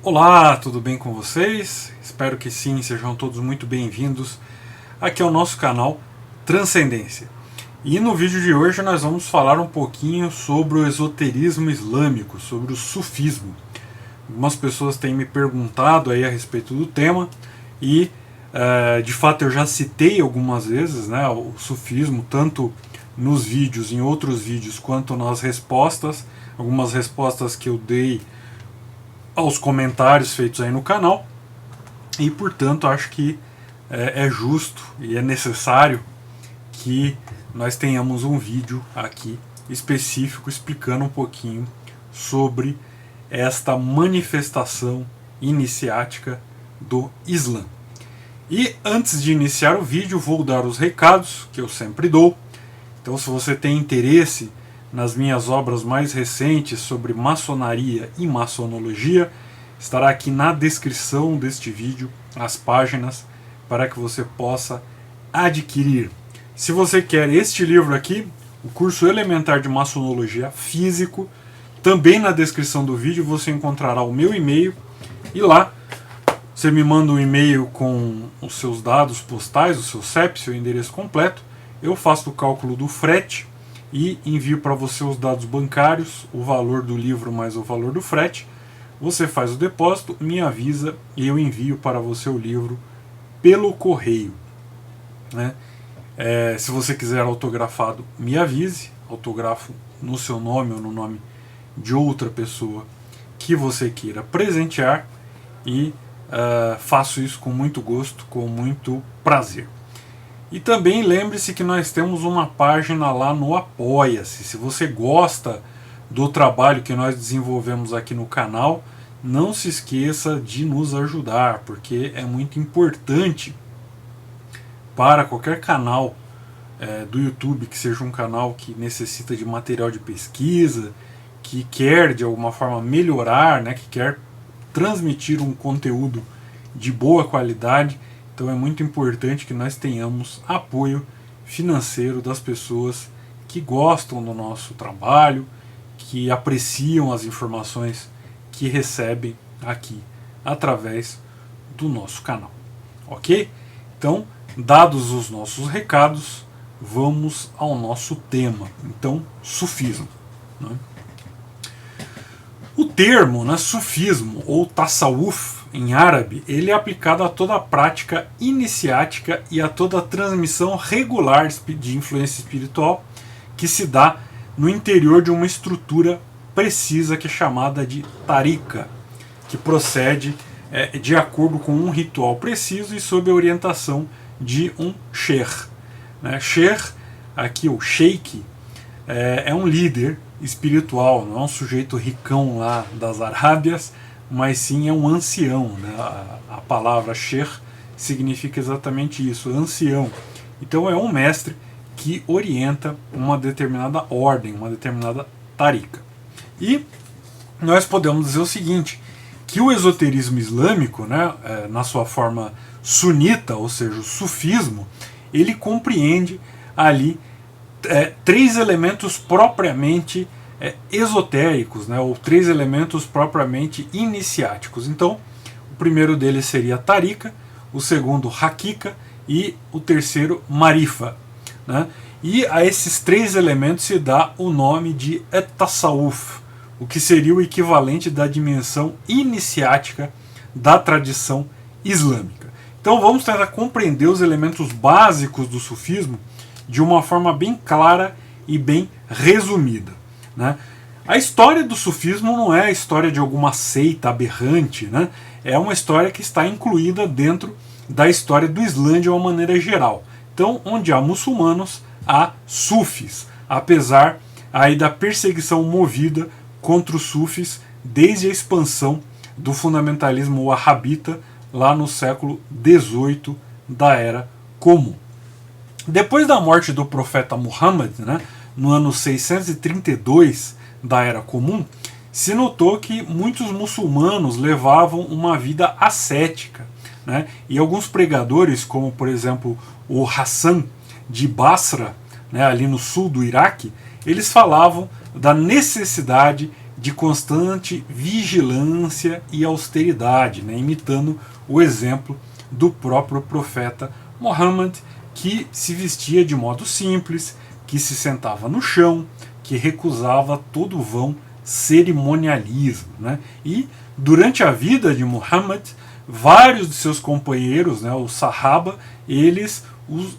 Olá, tudo bem com vocês? Espero que sim, sejam todos muito bem-vindos aqui ao nosso canal Transcendência. E no vídeo de hoje nós vamos falar um pouquinho sobre o esoterismo islâmico, sobre o sufismo. Algumas pessoas têm me perguntado aí a respeito do tema e de fato eu já citei algumas vezes, né, o sufismo, tanto nos vídeos, em outros vídeos, quanto nas respostas, algumas respostas que eu dei aos comentários feitos aí no canal, e portanto acho que é justo e é necessário que nós tenhamos um vídeo aqui específico explicando um pouquinho sobre esta manifestação iniciática do Islã. E antes de iniciar o vídeo, vou dar os recados que eu sempre dou. Então, se você tem interesse nas minhas obras mais recentes sobre maçonaria e maçonologia, estará aqui na descrição deste vídeo as páginas para que você possa adquirir. Se você quer este livro aqui, o curso elementar de maçonologia físico, também na descrição do vídeo você encontrará o meu e-mail, e lá você me manda um e-mail com os seus dados postais, o seu CEP, seu endereço completo, eu faço o cálculo do frete e envio para você os dados bancários, o valor do livro mais o valor do frete. Você faz o depósito, me avisa e eu envio para você o livro pelo correio, né? Se você quiser autografado, me avise, autografo no seu nome ou no nome de outra pessoa que você queira presentear, e faço isso com muito gosto, com muito prazer. E também lembre-se que nós temos uma página lá no Apoia-se. Se você gosta do trabalho que nós desenvolvemos aqui no canal, não se esqueça de nos ajudar, porque é muito importante para qualquer canal do YouTube, que seja um canal que necessita de material de pesquisa, que quer de alguma forma melhorar, né, que quer transmitir um conteúdo de boa qualidade. Então é muito importante que nós tenhamos apoio financeiro das pessoas que gostam do nosso trabalho, que apreciam as informações que recebem aqui através do nosso canal. Ok? Então, dados os nossos recados, vamos ao nosso tema. Então, sufismo, né? O termo, né, sufismo ou tasawuf em árabe, ele é aplicado a toda a prática iniciática e a toda a transmissão regular de influência espiritual que se dá no interior de uma estrutura precisa que é chamada de tariqa, que procede de acordo com um ritual preciso e sob a orientação de um sheikh, né? Sheikh, aqui o sheikh, é um líder espiritual, não é um sujeito ricão lá das Arábias, mas sim é um ancião, né? A palavra sheikh significa exatamente isso, ancião. Então é um mestre que orienta uma determinada ordem, uma determinada tariqa. E nós podemos dizer o seguinte, que o esoterismo islâmico, né, na sua forma sunita, ou seja, o sufismo, ele compreende ali três elementos propriamente esotéricos, né, ou três elementos propriamente iniciáticos. Então, o primeiro deles seria tariqa, o segundo hakika e o terceiro marifa, né? E a esses três elementos se dá o nome de tasawuf, o que seria o equivalente da dimensão iniciática da tradição islâmica. Então vamos tentar compreender os elementos básicos do sufismo de uma forma bem clara e bem resumida, né? A história do sufismo não é a história de alguma seita aberrante, né? É uma história que está incluída dentro da história do Islã de uma maneira geral. Então, onde há muçulmanos, há sufis, apesar aí da perseguição movida contra os sufis desde a expansão do fundamentalismo wahhabita lá no século XVIII da Era Comum. Depois da morte do profeta Muhammad, né, no ano 632 da Era Comum, se notou que muitos muçulmanos levavam uma vida ascética, né, e alguns pregadores, como por exemplo o Hassan de Basra, né, ali no sul do Iraque, eles falavam da necessidade de constante vigilância e austeridade, né, imitando o exemplo do próprio profeta Muhammad, que se vestia de modo simples, que se sentava no chão, que recusava todo vão cerimonialismo, né? E durante a vida de Muhammad, vários de seus companheiros, né, os Sahaba, eles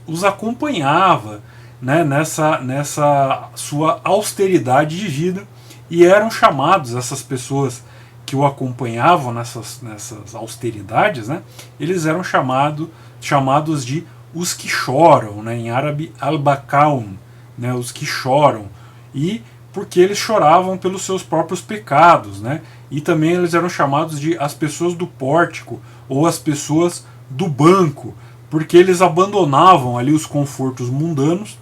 os acompanhavam, né, nessa sua austeridade de vida, e eram chamados, essas pessoas que o acompanhavam nessas austeridades, né, eles eram chamados de os que choram, né, em árabe al-bakaun, né, os que choram, e porque eles choravam pelos seus próprios pecados, né, e também eles eram chamados de as pessoas do pórtico ou as pessoas do banco, porque eles abandonavam ali os confortos mundanos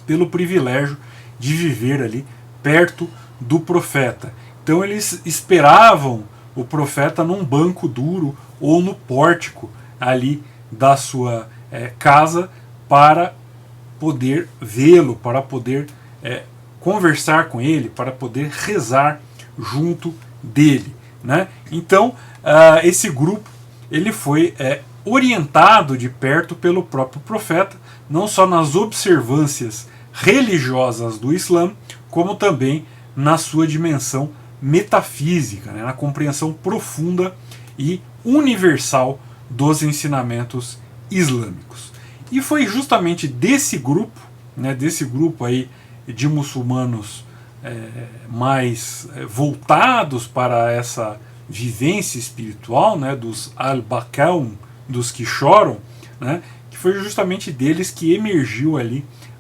pelo privilégio de viver ali perto do profeta. Então eles esperavam o profeta num banco duro ou no pórtico ali da sua casa para poder vê-lo, para poder conversar com ele, para poder rezar junto dele, né? Então esse grupo ele foi orientado de perto pelo próprio profeta, não só nas observâncias religiosas do Islã, como também na sua dimensão metafísica, né, na compreensão profunda e universal dos ensinamentos islâmicos. E foi justamente desse grupo, né, aí de muçulmanos mais voltados para essa vivência espiritual, né, dos al-bakaun, dos que choram, né, que foi justamente deles que emergiram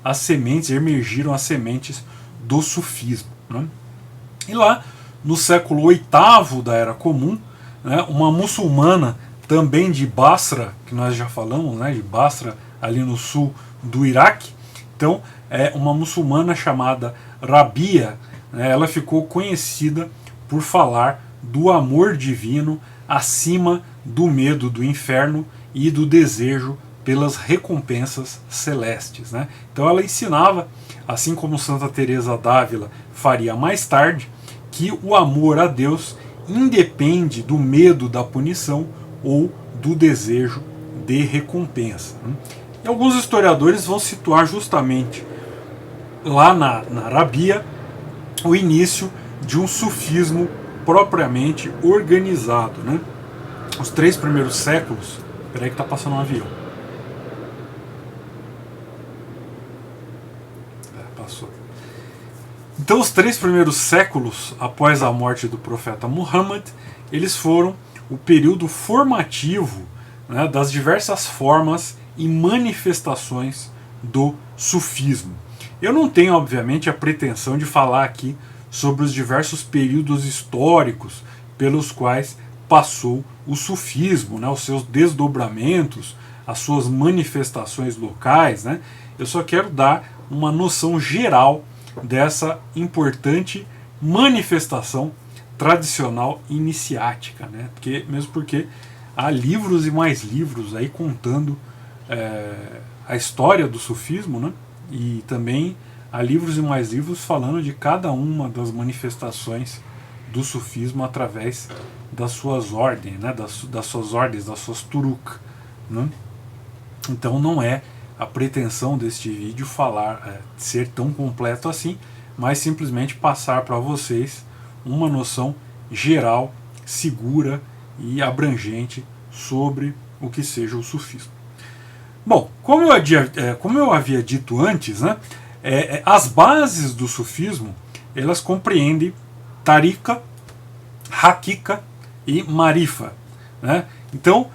as sementes do sufismo, né. E lá no século VIII da Era Comum, né, uma muçulmana também de Basra, que nós já falamos, né, de Basra ali no sul do Iraque, então uma muçulmana chamada Rabia, né, ela ficou conhecida por falar do amor divino acima do medo do inferno e do desejo pelas recompensas celestes, né? Então ela ensinava, assim como Santa Teresa d'Ávila faria mais tarde, que o amor a Deus independe do medo da punição ou do desejo de recompensa, né? E alguns historiadores vão situar justamente lá na Arábia o início de um sufismo propriamente organizado, né? Os 3 primeiros séculos... Peraí que está passando um avião. Passou. Então os 3 primeiros séculos após a morte do profeta Muhammad, eles foram o período formativo, né, das diversas formas e manifestações do sufismo. Eu não tenho, obviamente, a pretensão de falar aqui sobre os diversos períodos históricos pelos quais passou o sufismo, né, os seus desdobramentos, as suas manifestações locais, né. Eu só quero dar uma noção geral dessa importante manifestação tradicional iniciática, né, mesmo porque há livros e mais livros aí contando a história do sufismo, né, e também há livros e mais livros falando de cada uma das manifestações do sufismo através das suas ordens, né, das suas ordens, das suas turuk, né? Então não é a pretensão deste vídeo falar, ser tão completo assim, mas simplesmente passar para vocês uma noção geral, segura e abrangente sobre o que seja o sufismo. Bom, como eu havia dito antes, né, as bases do sufismo elas compreendem tarika, hakika e marifa, né? Então,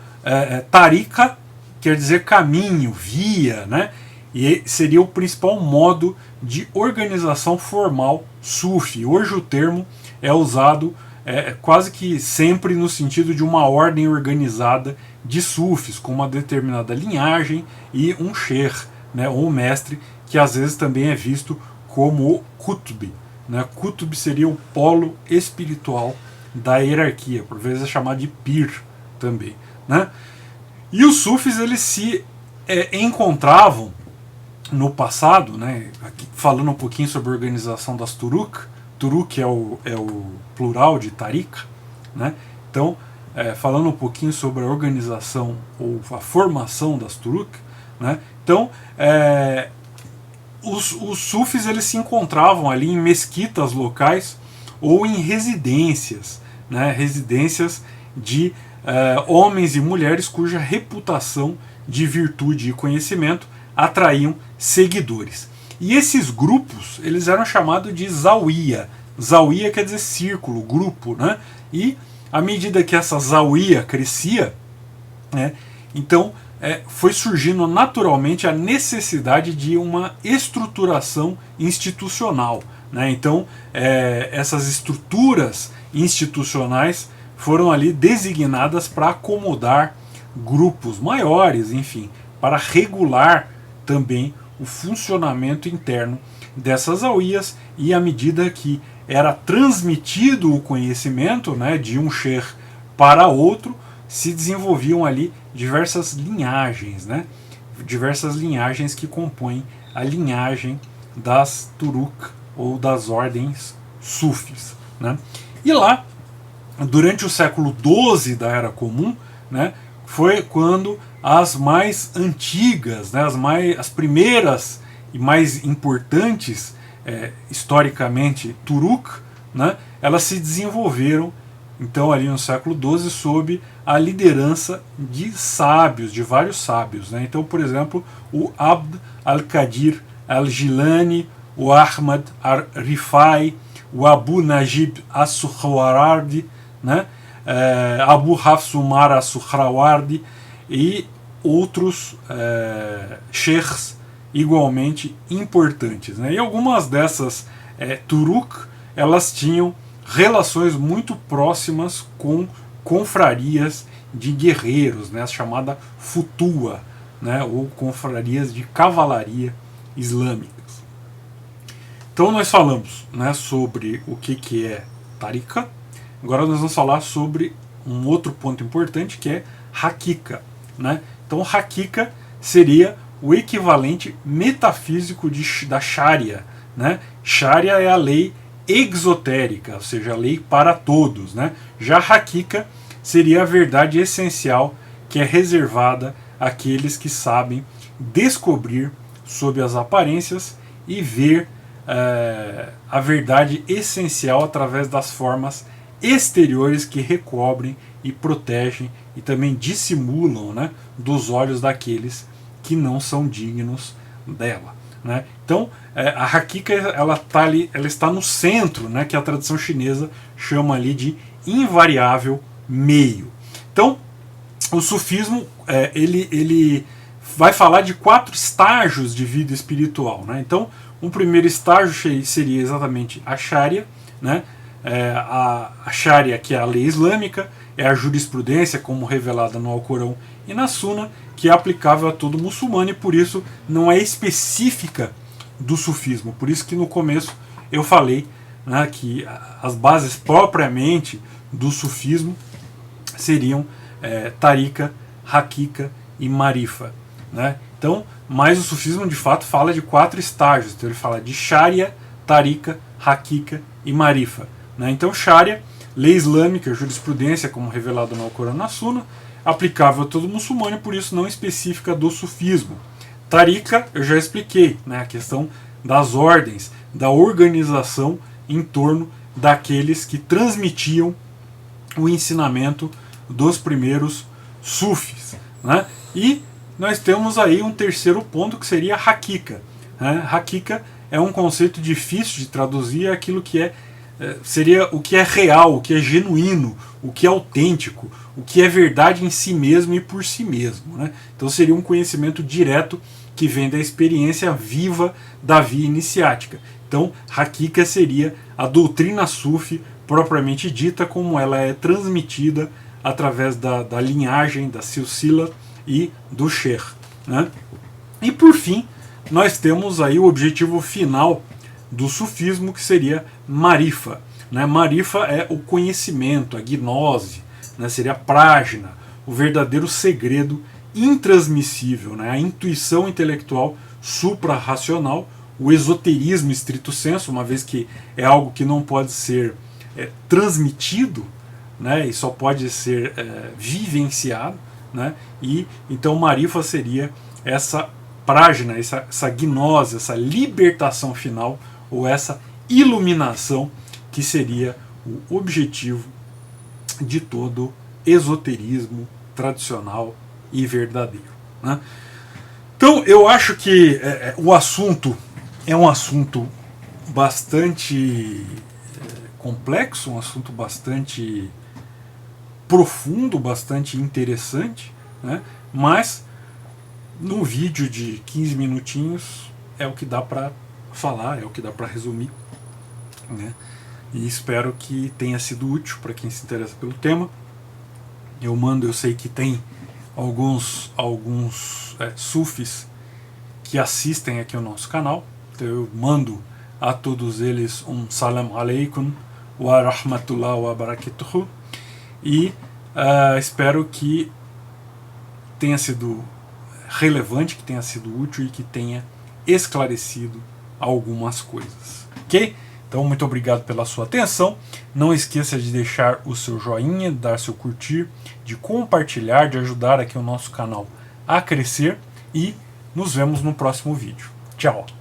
tarika quer dizer caminho, via, né? E seria o principal modo de organização formal sufi. Hoje o termo é usado quase que sempre no sentido de uma ordem organizada de sufis, com uma determinada linhagem e um sheikh, né, ou mestre, que às vezes também é visto como o kutub, né? Kutub seria o polo espiritual da hierarquia, por vezes é chamado de pir também, né? E os sufis eles se encontravam no passado, né, aqui falando um pouquinho sobre a organização das turuk, Turuk é o plural de Tariqa, né? Então, falando um pouquinho sobre a organização ou a formação das Turuk, né? Então, os sufis eles se encontravam ali em mesquitas locais ou em residências, né? Residências de homens e mulheres cuja reputação de virtude e conhecimento atraíam seguidores. E esses grupos eles eram chamados de zawiya. Zawiya quer dizer círculo, grupo, né? E à medida que essa zawiya crescia, né, então foi surgindo naturalmente a necessidade de uma estruturação institucional, né? Então essas estruturas institucionais foram ali designadas para acomodar grupos maiores, enfim, para regular também o funcionamento interno dessas zawiyas, e à medida que era transmitido o conhecimento, né, de um sheikh para outro, se desenvolviam ali diversas linhagens, né, diversas linhagens que compõem a linhagem das Turuk ou das ordens sufis, né. E lá, durante o século XII da Era Comum, né, foi quando as mais antigas, né, as primeiras e mais importantes, historicamente, Turuk, né, elas se desenvolveram então ali no século XII sob a liderança de sábios, de vários sábios, né? Então, por exemplo, o Abd al-Qadir al-Jilani, o Ahmad al-Rifai, o Abu Najib as-Suhrawardi, né? Abu Hafs Umar as-Suhrawardi e outros sheikhs igualmente importantes, né? E algumas dessas Turuk, elas tinham relações muito próximas com confrarias de guerreiros, né? As chamadas Futua, né? Ou confrarias de cavalaria islâmicas. Então nós falamos, né, sobre o que é Tariqa. Agora nós vamos falar sobre um outro ponto importante, que é Hakika, né? Então Hakika seria o equivalente metafísico da Sharia, né? Sharia é a lei exotérica, ou seja, a lei para todos, né? Já Hakika seria a verdade essencial que é reservada àqueles que sabem descobrir sob as aparências e ver a verdade essencial através das formas exteriores que recobrem e protegem e também dissimulam, né, dos olhos daqueles que não são dignos dela, né? Então a Hakika ela está no centro, né, que a tradição chinesa chama ali de invariável meio. Então o sufismo ele vai falar de 4 estágios de vida espiritual, né? Então um primeiro estágio seria exatamente a Sharia, né? A Sharia, que é a lei islâmica, é a jurisprudência como revelada no Alcorão e na Sunna, que é aplicável a todo muçulmano e por isso não é específica do sufismo. Por isso que no começo eu falei, né, que as bases propriamente do sufismo seriam Tariqa, Hakika e Marifa, né? Então, mas o sufismo de fato fala de 4 estágios. Então ele fala de Sharia, Tariqa, Hakika e Marifa, né? Então Sharia, lei islâmica, jurisprudência como revelado no Alcorão e na Sunna, aplicável a todo muçulmano e por isso não específica do sufismo. Tariqa, eu já expliquei, né, a questão das ordens, da organização em torno daqueles que transmitiam o ensinamento dos primeiros sufis, né? E nós temos aí um terceiro ponto que seria Hakika, né? Hakika é um conceito difícil de traduzir, é aquilo que seria o que é real, o que é genuíno, o que é autêntico, o que é verdade em si mesmo e por si mesmo, né? Então seria um conhecimento direto que vem da experiência viva da via iniciática. Então Hakika seria a doutrina sufi propriamente dita, como ela é transmitida através da linhagem, da silsila e do sheikh, né? E por fim, nós temos aí o objetivo final do sufismo, que seria Marifa, né? Marifa é o conhecimento, a gnose, né? Seria a prajna, o verdadeiro segredo intransmissível, né? A intuição intelectual supra-racional, o esoterismo estrito sensu, uma vez que é algo que não pode ser transmitido, né, e só pode ser vivenciado, né, e então Marifa seria essa prajna, essa gnose, essa libertação final, ou essa iluminação que seria o objetivo de todo esoterismo tradicional e verdadeiro, né? Então eu acho que o assunto é um assunto bastante complexo, um assunto bastante profundo, bastante interessante, né? Mas num vídeo de 15 minutinhos é o que dá para falar, é o que dá para resumir, né? E espero que tenha sido útil para quem se interessa pelo tema. Eu sei que tem alguns sufis que assistem aqui ao nosso canal, então eu mando a todos eles um salam aleikum wa rahmatullah wa barakatuhu, e espero que tenha sido relevante, que tenha sido útil e que tenha esclarecido algumas coisas, ok? Então, muito obrigado pela sua atenção. Não esqueça de deixar o seu joinha, de dar seu curtir, de compartilhar, de ajudar aqui o nosso canal a crescer, e nos vemos no próximo vídeo. Tchau!